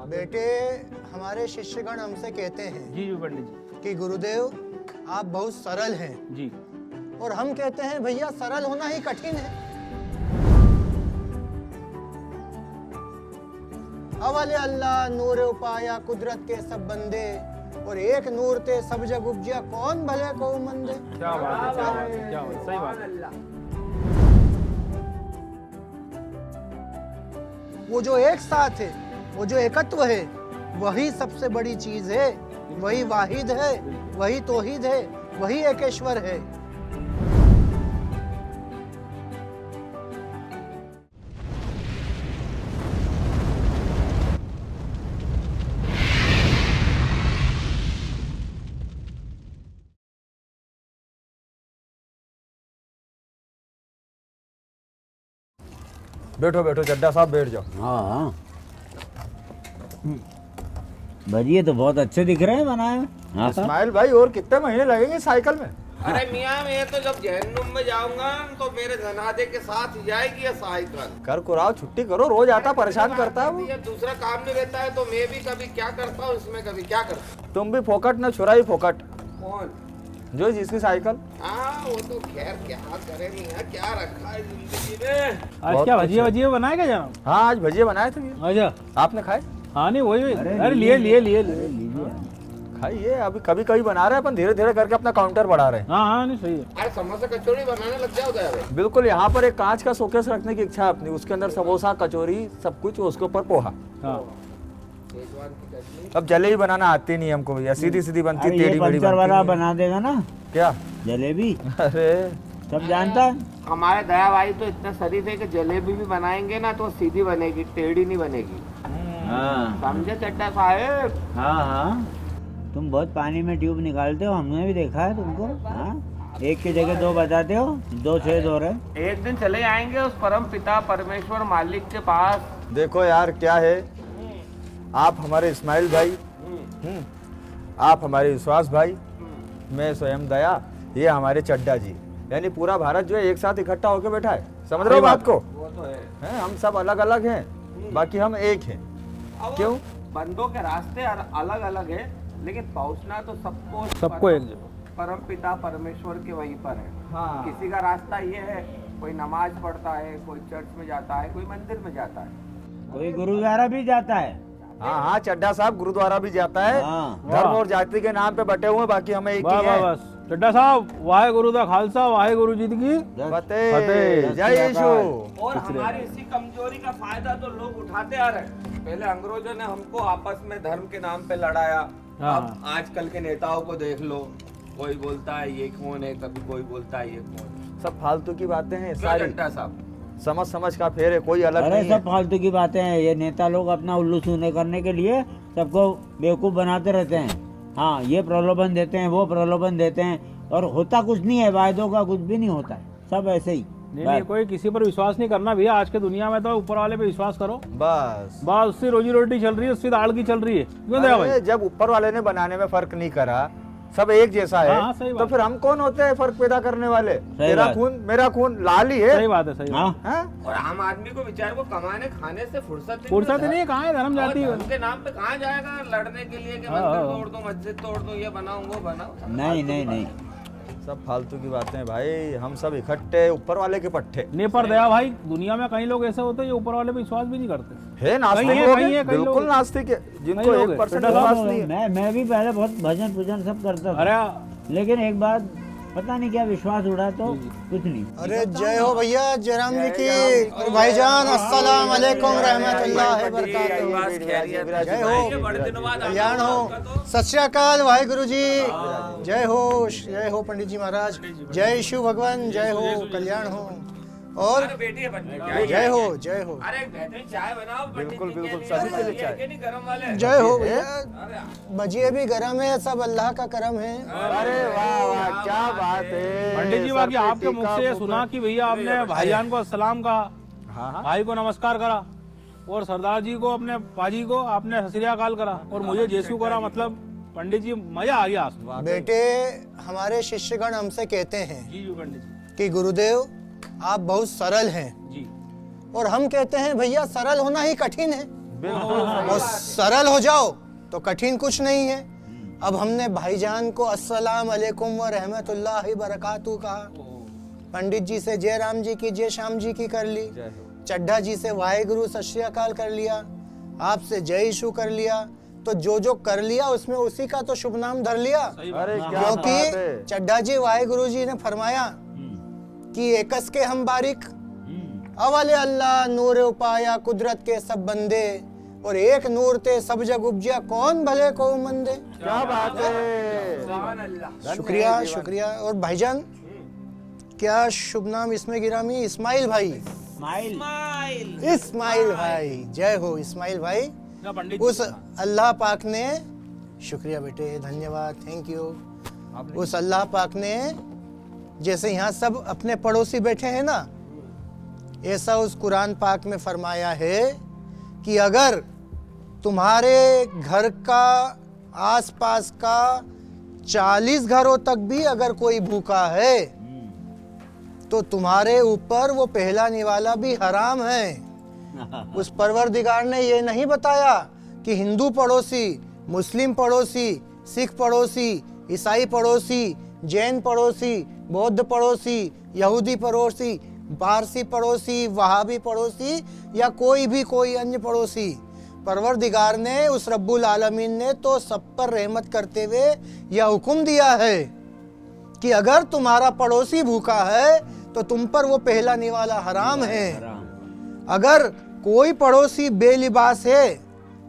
बेटे, हमारे शिष्यगण हमसे कहते हैं जी जी पंडित जी। कि गुरुदेव आप बहुत सरल हैं जी। और हम कहते हैं भैया सरल होना ही कठिन है। अवले अल्लाह नूर उपाया कुदरत के सब बंदे और एक नूर ते सब जग उपजिया कौन भले को मंदे। क्या बात है, क्या बात है, क्या बात है, सही बात है। वो जो एक साथ है, वो जो एकत्व है, वही सबसे बड़ी चीज है, वही वाहिद है, वही तौहीद है, वही एकेश्वर है। बैठो बैठो चड्डा साहब, बैठ जाओ। हाँ भजिए तो बहुत अच्छे दिख रहे हैं बनाए। हाँ इस्माइल भाई, और कितने महीने लगेंगे साइकिल में? अरे मियाँ, मैं तो जब जहन्नुम में जाऊंगा तो मेरे जनादे के साथ ही जाएगी ये साइकिल। कर कुराओ, छुट्टी करो, रोज आता परेशान करता है वो। ये दूसरा काम नहीं रहता है तो मैं भी कभी क्या करता हूँ इसमें, कभी क्या करता हूँ। तुम भी फोकट न छुराई फोकट, कौन? जो जिसकी साइकिल। हाँ वो तो खैर क्या करे मियाँ, क्या रखा है जिंदगी में। आज बहुत क्या अच्छा। भजिया भजिया बनाए क्या जनाब? हाँ, आज भजिए बनाए थे। अच्छा। आपने खाए? हाँ नहीं वही, अरे लिए लिए लिए लिए। लीजिए। खाइए, अभी कभी कभी बना रहे हैं, अपन धीरे धीरे करके अपना काउंटर बढ़ा रहे हैं। हाँ हाँ नहीं सही है। अरे समोसा कचौड़ी बनाने लग जाओ यार। बिल्कुल, यहाँ पर एक कांच का शोकेस रखने की इच्छा है अपनी, उसके अंदर समोसा कचौरी सब कुछ, उसके ऊपर पोहा। हाँ शेजवान की चटनी। अब जलेबी बनाना आती नहीं हमको भैया, सीधी सीधी बनती, अरे ये टेढ़ी मेढ़ी पंचर वाला बनती नहीं। बना देगा ना क्या? जलेबी, अरे सब जानता है। हमारे दया भाई तो इतने शरीफ है कि जलेबी भी बनाएंगे ना तो सीधी बनेगी, टेढ़ी नहीं बनेगी। हाँ समझे चड्डा साहेब? हाँ हाँ, तुम बहुत पानी में ट्यूब निकालते हो, हमने भी देखा है तुमको। हाँ, एक की जगह दो बताते हो, दो छेद हो रहे। एक दिन चले आएंगे उस परम पिता परमेश्वर मालिक के पास। देखो यार, क्या है, आप हमारे इस्माइल भाई, आप हमारे विश्वास भाई, मैं स्वयं दया, ये हमारे चड्डा जी, यानी पूरा भारत जो है एक साथ इकट्ठा होकर बैठा है। समझ रहे हो बात को? वो तो है। हैं, हम सब अलग अलग हैं, बाकी हम एक हैं। अब क्यों? बंदों के रास्ते अलग अलग है, लेकिन पहुंचना तो सबको एक जगह। परम पिता परमेश्वर के वहीं पर है। हाँ। किसी का रास्ता ये है, कोई नमाज पढ़ता है, कोई चर्च में जाता है, कोई मंदिर में जाता है। कोई गुरुद्वारा भी जाता है। हाँ हाँ, चड्डा साहब गुरुद्वारा भी जाता है। हाँ। धर्म और जाति के नाम पे बटे हुए हैं, बाकी हमें एक वाह ही वाह है। बस चड्डा साहब, वाहे गुरु दा खालसा, वाहे गुरु जी की फतेह, फतेह। जय यीशु। और हमारी इसी कमजोरी का फायदा तो लोग उठाते आ रहे हैं। पहले अंग्रेजों ने हमको आपस में धर्म के नाम पे लड़ाया। हाँ। अब आजकल के नेताओं को देख लो, कोई बोलता है ये कौन है, कभी कोई बोलता है ये कौन है। सब फालतू की बातें हैं क्यों सारी, चड्डा साहब? समझ समझ का फेर है, कोई अलग अरे नहीं है। सब फालतू की बातें हैं, ये नेता लोग अपना उल्लू सुने करने के लिए सबको बेवकूफ बनाते रहते हैं। हाँ, ये प्रलोभन देते हैं, वो प्रलोभन देते हैं, और होता कुछ नहीं है, वायदों का कुछ भी नहीं होता है, सब ऐसे ही। नहीं नहीं, कोई किसी पर विश्वास नहीं करना भैया। आज के दुनिया में तो ऊपर वाले पे विश्वास करो, बस बस उससे रोजी रोटी चल रही है, उससे दाल की चल रही है। क्यों दया भाई? अरे, जब ऊपर वाले ने बनाने में फर्क नहीं करा, सब एक जैसा है, हाँ, सही बात तो फिर हम कौन होते हैं फर्क पैदा करने वाले? तेरा बात। खून मेरा खून लाल ही है। सही बात है, सही बात हाँ, हैं? और आम आदमी को बेचारे को कमाने खाने से फुर्सत फुर्सत ही नहीं, कहाँ है धर्म और जाती धर्म के नाम पे कहाँ जाएगा लड़ने के लिए कि हाँ, मंदिर हाँ। तोड़ दूं, मस्जिद तोड़ दूं, ये बनाऊं वो बनाऊं। नहीं नहीं नहीं, सब फालतू की बातें हैं भाई, हम सब इकट्ठे ऊपर वाले के पट्टे। नहीं पर दया भाई, दुनिया में कई लोग ऐसे होते हैं जो ऊपर वाले पे विश्वास भी नहीं करते। है नास्तिक कहीं है, लोग कहीं हैं, है, कहीं बिल्कुल लोग- नास्तिक है, जिनको कहीं लोग हैं। 1% चड्डा विश्वास साहब, नहीं है। मैं भी पहले बहुत भजन पूजन सब करता था, अरे लेकिन एक बात पता नहीं क्या विश्वास उड़ा तो कुछ नहीं। अरे जय हो भैया, जयराम जी की। और भाईजान अस्सलाम वालेकुम रहमतुल्लाहि व बरकातहू। जय हो, कल्याण हो, सत श्री अकाल वाहेगुरु जी। जय हो पंडित जी महाराज, जय शिव भगवान, जय हो, कल्याण हो। और बेटी है पंडित, जय हो, जय हो, अरे एक बेहतरीन चाय बनाओ पंडित बिल्कुल, जी के बिल्कुल, लिए। सभी के लिए ये चाय। कि नहीं गरम वाले? जय हो भैया। भजिए भी गरम है, सब अल्लाह का करम है। अरे वाह वाह, क्या बात है पंडित जी, बाकी आपके मुख से ये सुना कि भैया आपने भाईजान को अस्सलाम कहा, हाँ हाँ, भाई को नमस्कार करा, और सरदार जी को, अपने पाजी को आपने सत श्री अकाल करा, और मुझे जेसु करा। मतलब पंडित जी मजा आ गया। बेटे, हमारे शिष्यगण हमसे कहते हैं जी जी पंडित जी। कि गुरुदेव आप बहुत सरल हैं जी और हम कहते हैं भैया सरल होना ही कठिन है। और सरल हो जाओ तो कठिन कुछ नहीं है। अब हमने भाईजान को अस्सलाम अलैकुम व रहमतुल्लाहि बरकातहू कहा, पंडित जी से जय राम जी की जय श्याम जी की कर ली, चड्ढा जी से वाहेगुरु सत श्री अकाल कर लिया, आपसे जय यीशु कर लिया, तो जो जो कर लिया उसमें उसी का तो शुभ नाम धर लिया। अरे क्या बात है। क्योंकि चड्ढा जी वाहेगुरु जी ने फरमाया कि एकस के हम बारिक अवले अल्लाह नूर उपाया कुदरत के सब बंदे, और एक नूर ते सब जग उपजिया कौन भले को मंदे। क्या बात है। शुक्रिया शुक्रिया। और भाईजान क्या शुभ नाम इसमें गिरामी? इस्माइल भाई। इस्माइल भाई, जय हो इस्माइल भाई। ना पंडित उस अल्लाह पाक ने, शुक्रिया बेटे, धन्यवाद, थैंक यू। उस अल्लाह पाक ने जैसे यहाँ सब अपने पड़ोसी बैठे हैं ना, ऐसा उस कुरान पाक में फरमाया है कि अगर तुम्हारे घर का आसपास का 40 घरों तक भी अगर कोई भूखा है तो तुम्हारे ऊपर वो पहला निवाला भी हराम है। उस परवरदिगार ने ये नहीं बताया कि हिंदू पड़ोसी, मुस्लिम पड़ोसी, सिख पड़ोसी, ईसाई पड़ोसी, जैन पड़ोसी, बौद्ध पड़ोसी, यहूदी पड़ोसी, पारसी पड़ोसी, वहाबी पड़ोसी या कोई अन्य पड़ोसी। परवरदिगार ने, उस रब्बुल आलमीन ने तो सब पर रहमत करते हुए यह हुक्म दिया है कि अगर तुम्हारा पड़ोसी भूखा है तो तुम पर वो पहला निवाला हराम है। अगर कोई पड़ोसी बेलिबास है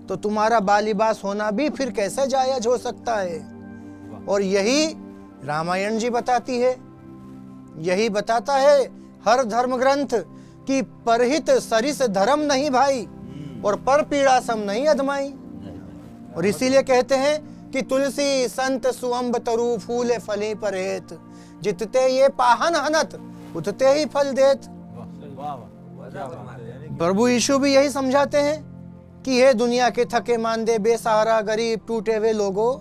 तो तुम्हारा बालिबास होना भी फिर कैसे जायज हो सकता है। और यही रामायण जी बताती है, यही बताता है हर धर्म ग्रंथ कि परहित सरिस धर्म नहीं भाई, और पर पीड़ा सम नहीं अधमाई। और इसीलिए कहते हैं कि तुलसी संत सुअंब तरु फूले फली परहेत, जितते ये पाहन हनत उतते ही फल देत। प्रभु यीशु भी यही समझाते हैं कि ये दुनिया के थके मांदे बेसहारा गरीब टूटे हुए लोगों,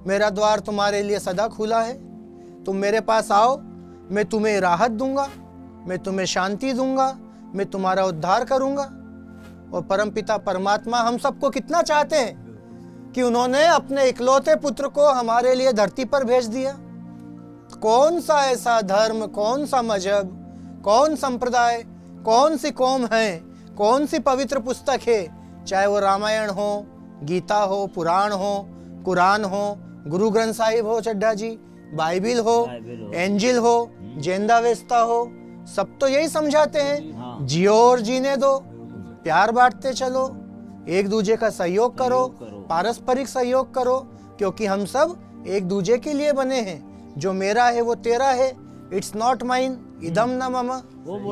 मेरा द्वार तुम्हारे लिए सदा खुला है। तुम मेरे पास आओ, मैं तुम्हें राहत दूंगा, मैं तुम्हें शांति दूंगा, मैं तुम्हारा उद्धार करूंगा। और परमपिता परमात्मा हम सबको कितना चाहते हैं कि उन्होंने अपने इकलौते पुत्र को हमारे लिए धरती पर भेज दिया। कौन सा ऐसा धर्म, कौन सा मजहब, कौन संप्रदाय, कौन सी कौम है, कौन सी पवित्र पुस्तक है, चाहे वो रामायण हो, गीता हो, पुराण हो, कुरान हो, गुरु ग्रंथ साहिब हो चड्ढा जी, बाइबिल हो, एंजिल हो, जेंदावेस्ता हो, सब तो यही समझाते हैं जियो और जीने दो, प्यार बांटते चलो, एक दूजे का सहयोग करो, पारस्परिक सहयोग करो, क्योंकि हम सब एक दूजे के लिए बने हैं। जो मेरा है वो तेरा है, इट्स नॉट माइन इदम न मम।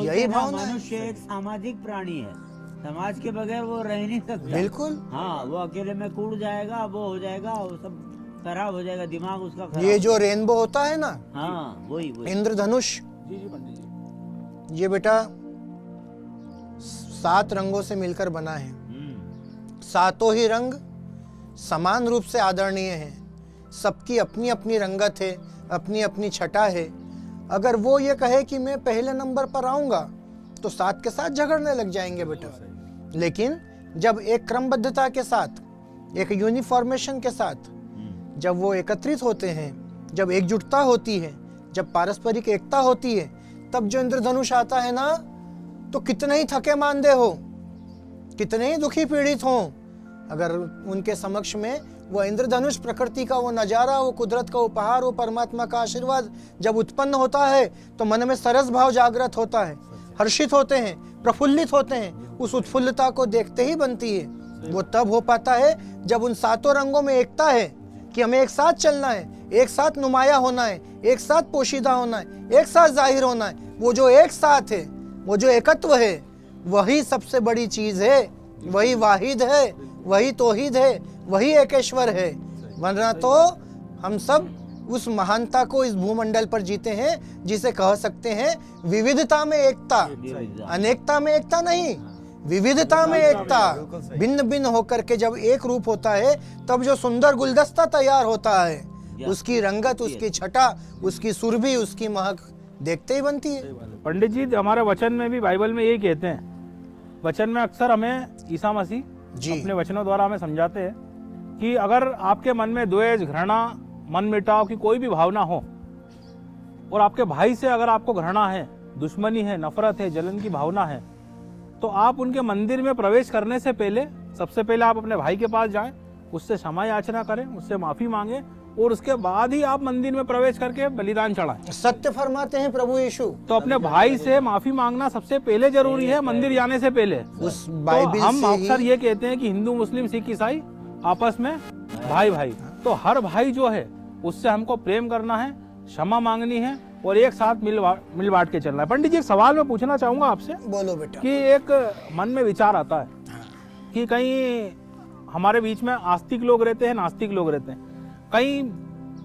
यही भावना है। मनुष्य एक सामाजिक प्राणी है, समाज के बगैर वो रह नहीं सकता। बिल्कुल। हाँ, वो अकेले में कूद जाएगा, वो हो जाएगा, वो सब खराब हो जाएगा, दिमाग उसका खराब। ये जो रेनबो होता है ना, हाँ वही इंद्रधनुष, जी जी पंडित जी, ये बेटा 7 रंगों से मिलकर बना है। सातों ही रंग समान रूप से आदरणीय हैं, सबकी अपनी अपनी रंगत है, अपनी अपनी छटा है। अगर वो ये कहे कि मैं पहले नंबर पर आऊंगा तो 7 के साथ झगड़ने लग जाएंगे बेटा। लेकिन जब एक क्रमबद्धता के साथ, एक यूनिफॉर्मेशन के साथ जब वो एकत्रित होते हैं, जब एकजुटता होती है, जब पारस्परिक एकता होती है, तब जो इंद्रधनुष आता है ना, तो कितने ही थके मांदे हो, कितने ही दुखी पीड़ित हो, अगर उनके समक्ष में वो इंद्रधनुष, प्रकृति का वो नजारा, वो कुदरत का उपहार, वो परमात्मा का आशीर्वाद जब उत्पन्न होता है तो मन में सरस भाव जागृत होता है, हर्षित होते हैं, प्रफुल्लित होते हैं। उस उत्फुल्लता को देखते ही बनती है। वो तब हो पाता है जब उन 7 रंगों में एकता है कि हमें एक साथ चलना है, एक साथ नुमाया होना है, एक साथ पोशीदा होना है, एक साथ जाहिर होना है। वो जो एक साथ है, वो जो एकत्व है, वही सबसे बड़ी चीज है, वही वाहिद है, वही तौहीद है, वही एकेश्वर है। वरना तो हम सब उस महानता को इस भूमंडल पर जीते हैं जिसे कह सकते हैं विविधता में एकता, अनेकता में एकता नहीं, विविधता में एकता। भिन्न भिन्न होकर के जब एक रूप होता है तब जो सुंदर गुलदस्ता तैयार होता है, उसकी रंगत, उसकी छटा, उसकी सुरभि, उसकी महक देखते ही बनती है। पंडित जी हमारे वचन में भी, बाइबल में यही कहते हैं, वचन में अक्सर हमें ईसा मसीह जी। अपने वचनों द्वारा हमें समझाते हैं कि अगर आपके मन में द्वेष, घृणा, मन मिटाव की कोई भी भावना हो और आपके भाई से अगर आपको घृणा है, दुश्मनी है, नफरत है, जलन की भावना है, तो आप उनके मंदिर में प्रवेश करने से पहले सबसे पहले आप अपने भाई के पास जाएं, उससे क्षमा याचना करें, उससे माफी मांगे और उसके बाद ही आप मंदिर में प्रवेश करके बलिदान चढ़ाएं। सत्य फरमाते हैं प्रभु यीशु। तो अपने भाई से माफी मांगना सबसे पहले जरूरी है, मंदिर जाने से पहले। उस तो बाइबिल हम से अक्सर ही ये कहते हैं कि हिंदू, मुस्लिम, सिख, ईसाई आपस में भाई भाई। तो हर भाई जो है उससे हमको प्रेम करना है, क्षमा मांगनी है और एक साथ मिल बांट के चलना है। पंडित जी, एक सवाल मैं पूछना चाहूंगा आपसे बोलो बेटा। कि एक मन में विचार आता है कि कहीं हमारे बीच में आस्तिक लोग रहते हैं, नास्तिक लोग रहते हैं। कई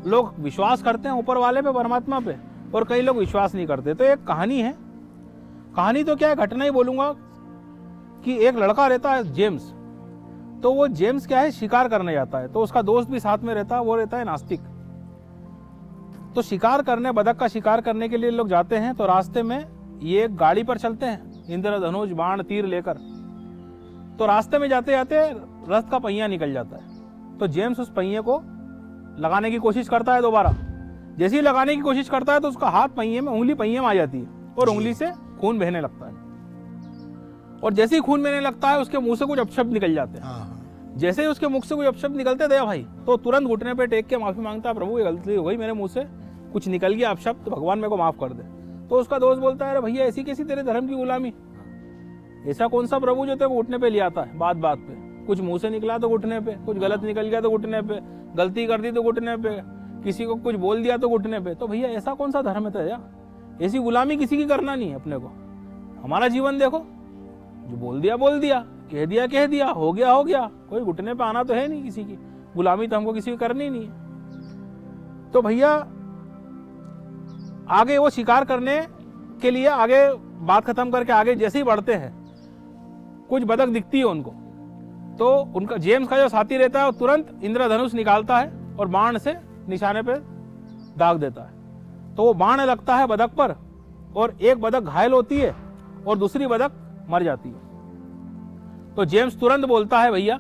लोग विश्वास करते हैं ऊपर वाले पे, परमात्मा पे, और कई लोग विश्वास नहीं करते। तो एक कहानी है, कहानी तो क्या है, घटना ही बोलूंगा कि एक लड़का रहता है जेम्स। तो वो जेम्स क्या है, शिकार करने जाता है। तो उसका दोस्त भी साथ में रहता है, वो रहता है नास्तिक। तो शिकार करने, बतख का शिकार करने के लिए लोग जाते हैं। तो रास्ते में ये एक गाड़ी पर चलते हैं, इंद्रधनुष, बाण, तीर लेकर। तो रास्ते में जाते जाते रथ का पहिया निकल जाता है। तो जेम्स उस पहिए को लगाने की कोशिश करता है दोबारा। जैसे ही लगाने की कोशिश करता है तो उसका हाथ पहिए में, उंगली पहिए में आ जाती है और उंगली से खून बहने लगता है। और जैसे ही खून बहने लगता है उसके मुंह से कुछ अपशब्द निकल जाते हैं। जैसे ही उसके मुख से कुछ अपशब्द निकलते दया भाई, तो तुरंत घुटने पे टेक के माफी मांगता है, प्रभु ये गलती हो गई, मेरे मुंह से कुछ निकल गया अपशब्द, तो भगवान मेरे को माफ कर दे। तो उसका दोस्त बोलता है, अरे भैया ऐसी कैसी तेरे धर्म की गुलामी, ऐसा कौन सा प्रभु जो तेरे को घुटने पे ले आता है बात बात पे। कुछ मुंह से निकला तो घुटने पे, कुछ गलत निकल गया तो घुटने पे, गलती कर दी तो घुटने पे, किसी को कुछ बोल दिया तो घुटने पे। तो भैया ऐसा कौन सा धर्म है तेरा? ऐसी गुलामी किसी की करना नहीं है अपने को। हमारा जीवन देखो, जो बोल दिया, कह दिया, हो गया। कोई घुटने पे आना तो है नहीं किसी की, गुलामी तो हमको किसी की करनी नहीं है। तो भैया आगे वो शिकार करने के लिए आगे बात खत्म करके आगे जैसे ही बढ़ते हैं, कुछ बतख दिखती है उनको। तो उनका जेम्स का जो साथी रहता है वो तुरंत इंद्रधनुष निकालता है और बाण से निशाने पे दाग देता है। तो वो बाण लगता है बतख पर और एक बतख घायल होती है और दूसरी बतख मर जाती है। तो जेम्स तुरंत बोलता है भैया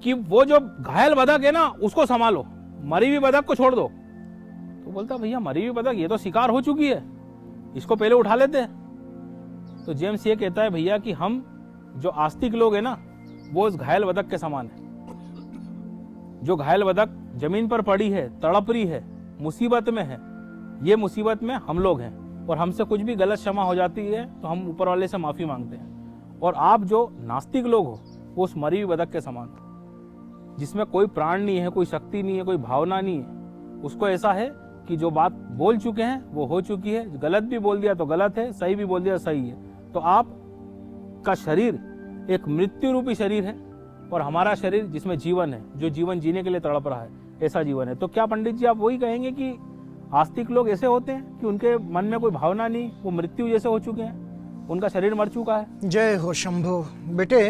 कि वो जो घायल बतख है ना उसको संभालो, मरी हुई बतख को छोड़ दो। तो बोलता है भैया मरी हुई बतख ये तो शिकार हो चुकी है, इसको पहले उठा लेते हैं। तो जेम्स ये कहता है भैया कि हम जो आस्तिक लोग हैं ना वो उस घायल बतख के समान है। जो घायल बतख जमीन पर पड़ी है, तड़प रही है, मुसीबत में है, ये मुसीबत में हम लोग हैं और हमसे कुछ भी गलत क्षमा हो जाती है तो हम ऊपर वाले से माफी मांगते हैं। और आप जो नास्तिक लोग हो वो उस मरी हुई बतख के समान, जिसमें कोई प्राण नहीं है, कोई शक्ति नहीं है, कोई भावना नहीं है। उसको ऐसा है कि जो बात बोल चुके हैं वो हो चुकी है, गलत भी बोल दिया तो गलत है, सही भी बोल दिया तो सही है। तो आप का शरीर एक मृत्यु रूपी शरीर है और हमारा शरीर जिसमें जीवन है, जो जीवन जीने के लिए तड़प रहा है, ऐसा जीवन है। तो क्या पंडित जी आप वही कहेंगे कि आस्तिक लोग ऐसे होते हैं कि उनके मन में कोई भावना नहीं, वो मृत्यु जैसे हो चुके हैं, उनका शरीर मर चुका है? जय हो शंभो। बेटे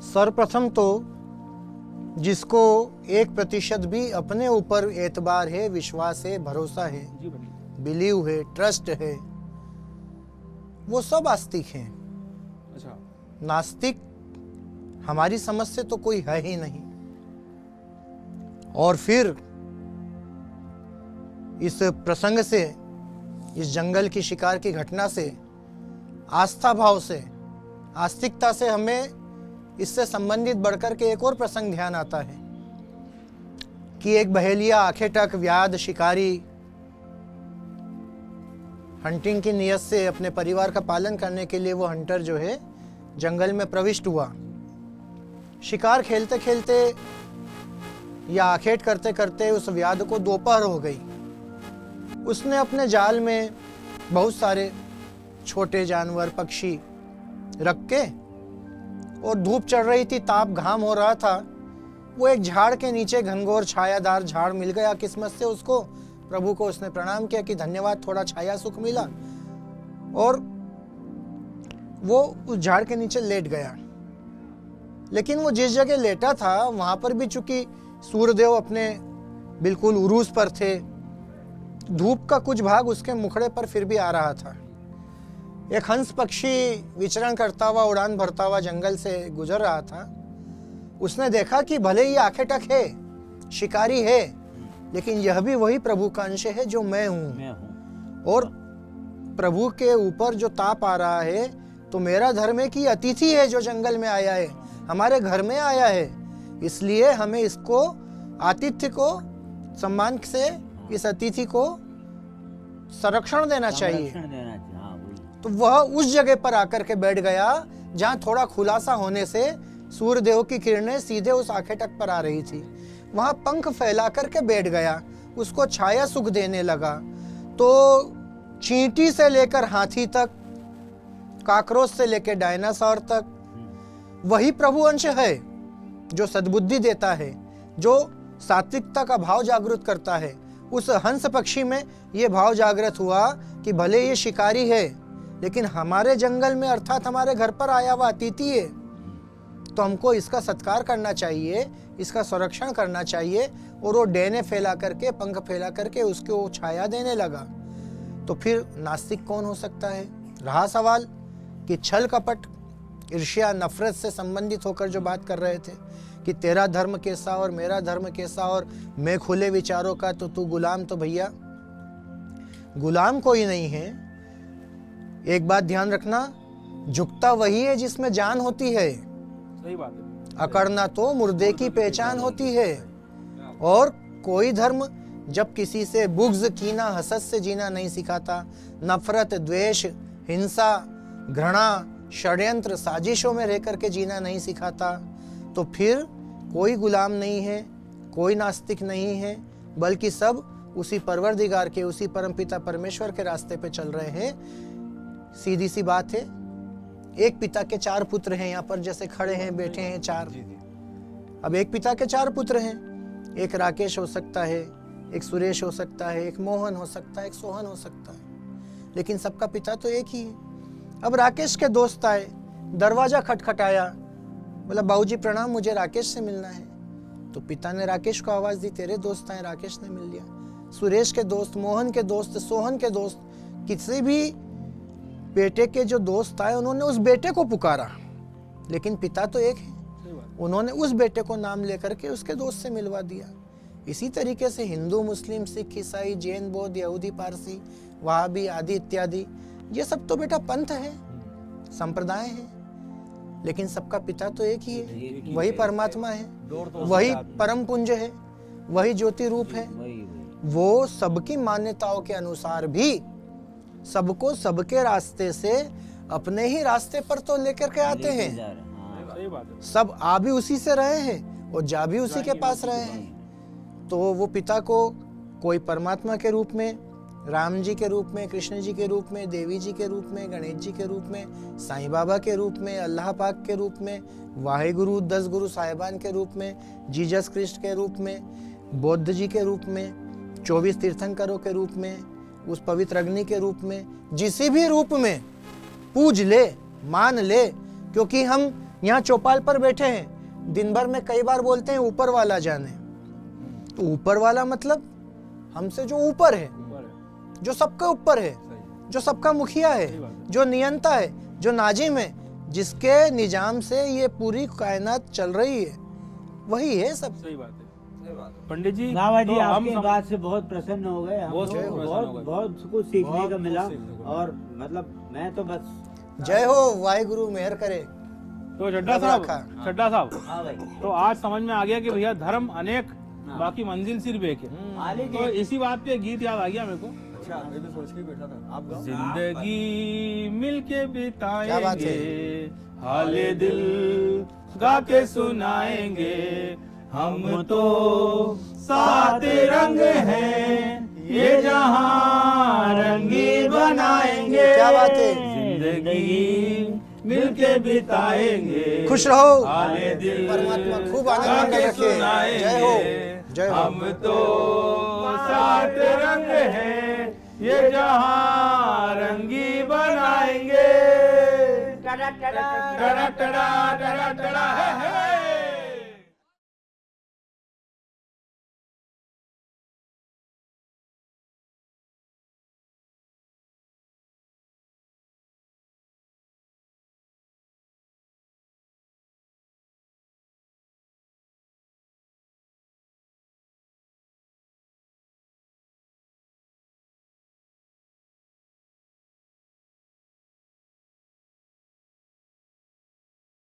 सर्वप्रथम तो जिसको 1% भी अपने ऊपर एतबार है, विश्वास है, भरोसा है, जी पंडित। बिलीव है, ट्रस्ट है, वो सब आस्तिक हैं। अच्छा। नास्तिक हमारी समझ से तो कोई है ही नहीं। और फिर इस प्रसंग से, इस जंगल की शिकार की घटना से, आस्था भाव से, आस्तिकता से हमें इससे संबंधित बढ़कर के एक और प्रसंग ध्यान आता है कि एक बहेलिया आखेटक व्याध शिकारी हंटिंग की नियत से अपने परिवार का पालन करने के लिए वो हंटर जो है जंगल में प्रविष्ट हुआ। शिकार खेलते खेलते या आखेट करते करते उस व्याध को दोपहर हो गई। उसने अपने जाल में बहुत सारे छोटे जानवर, पक्षी रख के, और धूप चढ़ रही थी, ताप घाम हो रहा था, वो एक झाड़ के नीचे, घनघोर छायादार झाड़ मिल गया किस्मत से उसको। प्रभु को उसने प्रणाम किया कि धन्यवाद, थोड़ा छाया सुख मिला, और वो उस झाड़ के नीचे लेट गया। लेकिन वो जिस जगह लेटा था वहां पर भी चूंकि सूर्यदेव अपने बिल्कुल उरूज पर थे, धूप का कुछ भाग उसके मुखड़े पर फिर भी आ रहा था। एक हंस पक्षी विचरण करता हुआ, उड़ान भरता हुआ जंगल से गुजर रहा था। उसने देखा कि भले ही आखेटक है, शिकारी है, लेकिन यह भी वही प्रभु का अंश है जो मैं हूँ। और प्रभु के ऊपर जो ताप आ रहा है, तो मेरा धर्म है कि अतिथि है जो जंगल में आया है, हमारे घर में आया है, इसलिए हमें इसको, आतिथ्य को सम्मान से इस अतिथि को संरक्षण देना चाहिए। हाँ, वही। तो वह उस जगह पर आकर के बैठ गया जहां थोड़ा खुलासा होने से सूर्य देव की किरणें सीधे उस आखेटक पर आ रही थी। वहां पंख फैला करके बैठ गया, उसको छाया सुख देने लगा। तो चींटी से लेकर हाथी तक, काकरोच से लेकर डायनासोर तक वही प्रभु अंश है जो सद्बुद्धि देता है, जो सात्विकता का भाव जागृत करता है। उस हंस पक्षी में यह भाव जागृत हुआ कि भले ये शिकारी है, लेकिन हमारे जंगल में अर्थात हमारे घर पर आया हुआ अतिथि है, तो हमको इसका सत्कार करना चाहिए, इसका संरक्षण करना चाहिए। और वो डेने फैला करके, पंख फैला करके उसको वो छाया देने लगा। तो फिर नास्तिक कौन हो सकता है? रहा सवाल कि छल कपट, ईर्ष्या, नफरत से संबंधित होकर जो बात कर रहे थे कि तेरा धर्म कैसा और मेरा धर्म कैसा, और मैं खुले विचारों का तो तू गुलाम। तो भैया गुलाम कोई नहीं है। एक बात ध्यान रखना, झुकता वही है जिसमें जान होती है। सही बात है। अकड़ना तो मुर्दे की पहचान होती है। और कोई धर्म जब किसी से बुग़्ज़, कीना, हसद से जीना नहीं सिखाता, नफरत, द्वेष, हिंसा, घृणा, षड्यंत्र, साजिशों में रह करके जीना नहीं सिखाता, तो फिर कोई गुलाम नहीं है, कोई नास्तिक नहीं है, बल्कि सब उसी परवरदिगार के, उसी परमपिता परमेश्वर के रास्ते पे चल रहे हैं। सीधी सी बात है, एक पिता के 4 पुत्र हैं, यहाँ पर जैसे खड़े हैं, बैठे हैं 4। अब एक पिता के 4 पुत्र हैं, एक राकेश हो सकता है, एक सुरेश हो सकता है, एक मोहन हो सकता है, एक सोहन हो सकता है, लेकिन सबका पिता तो एक ही है। अब राकेश के दोस्त आए, दरवाजा खटखटाया, बोला बाबूजी प्रणाम, मुझे राकेश से मिलना है। तो पिता ने राकेश को आवाज दी, तेरे दोस्त आए, राकेश ने मिल लिया। सुरेश के दोस्त, मोहन के दोस्त, सोहन के दोस्त, किसी भी बेटे के जो दोस्त आए, उन्होंने उस बेटे को पुकारा, लेकिन पिता तो एक है। उन्होंने उस बेटे को नाम लेकर के उसके दोस्त से मिलवा दिया। इसी तरीके से हिंदू, मुस्लिम, सिख, ईसाई, जैन, बौद्ध, यहूदी, पारसी, वहाबी आदि इत्यादि, ये सब तो बेटा पंथ है, संप्रदाय है, लेकिन सबका पिता तो एक ही है, वही परमात्मा है, वही परम पुंज है, वही ज्योति रूप है। वो सबकी मान्यताओं के अनुसार भी सबको सबके रास्ते से अपने ही रास्ते पर तो लेकर के आते हैं। सही बात है। सब आ भी उसी से रहे हैं और जा भी उसी के पास रहे हैं। तो वो पिता को कोई परमात्मा के रूप में, राम जी के रूप में, कृष्ण जी के रूप में, देवी जी के रूप में, गणेश जी के रूप में, साईं बाबा के रूप में, अल्लाह पाक के रूप में, वाहिगुरु 10 गुरु साहिबान के रूप में, जीसस क्रिस्ट के रूप में, बौद्ध जी के रूप में, 24 तीर्थंकरों के रूप में, उस पवित्र अग्नि के रूप में, जिस भी रूप में पूज ले, मान ले। क्योंकि हम यहाँ चौपाल पर बैठे हैं, दिन भर में कई बार बोलते हैं ऊपर वाला जाने। तो ऊपर वाला मतलब हमसे जो ऊपर है, जो सबके ऊपर है, जो सबका मुखिया है, जो नियंता है, जो नाजिम है, जिसके निजाम से ये पूरी कायनात चल रही है, वही है सब। सही बात है। पंडित जी, बाबा जी तो हम आपकी बात से बहुत प्रसन्न हो गए, हम बहुत लोग प्रसन्न हो बहुत गए। बहुत कुछ सीखने बहुत का कुछ मिला। सीखने को और मतलब मैं तो बस, जय हो, वाहिगुरु मेहर करे। तो चड्डा साहब, हाँ भाई, तो आज समझ में आ गया कि भैया धर्म अनेक, बाकी मंजिल सिर्फ एक है। तो इसी बात पे गीत याद आ गया मेरे को। अच्छा, मैं भी सोच के बैठा था, आप गाओ। जिंदगी मिलके क्या बात बिताएंगे, है? हाले दिल गा के सुनाएंगे, हम तो सात रंग हैं, ये जहां रंगी बनाएंगे। क्या बात है? जिंदगी मिलके बिताएंगे, खुश रहो, हाले दिल परमात्मा खूब गा आनंद के में रखे। सुनाएंगे। जय हो, जय हो। हम तो सात रंग हैं, ये जहां रंगी बनाएंगे। टड़ा टड़ा टड़ा टड़ा टड़ा है।